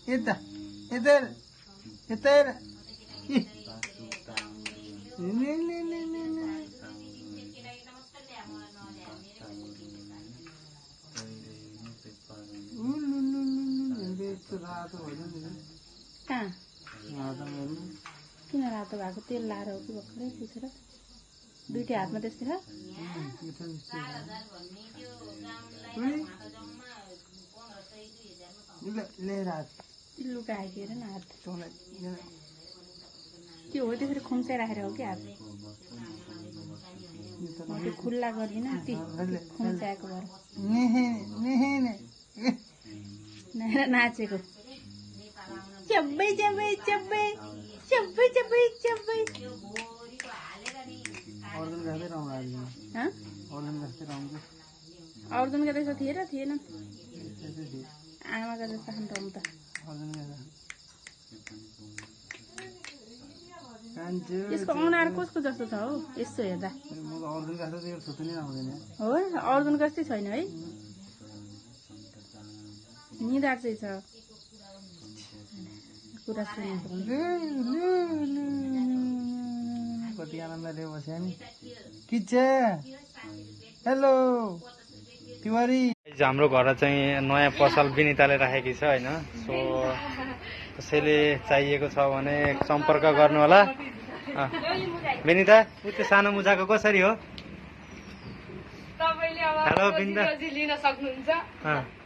यता यता यता कहाँ किन रातो भएको तेल लाएर हो कि भर्खरै पुछेर दुईटै हातमा त्यसतिर लुगा आइदिएर न हात त्यो हो त्यसरी खुम्चाइ राखेर हो कि हात त्यो खुल्ला गर्दिनँ ती खुम्चाएको भएर नाचेको चब्बै चब्बै चब्बै चब्बै चब्बै चब्बै अर्जुनका त्यस्तो थिए र थिएन आमाका जस्तो खान रम त यसको अनुहार कसको जस्तो छ हौ यसो हेर्दा हो अर्जुन जस्तै छैन है निधार चाहिँ छ कुरा सुनेको कति आनन्दले बस्यो नि किच्छे हेलो तिवारी हाम्रो घर चाहिँ नयाँ पसल विनिताले राखेकी छ हैन सो कसैले चाहिएको छ भने सम्पर्क गर्नु होला विनिता त्यो सानो मुजाको कसरी हो तपाईले अब लिन सक्नुहुन्छ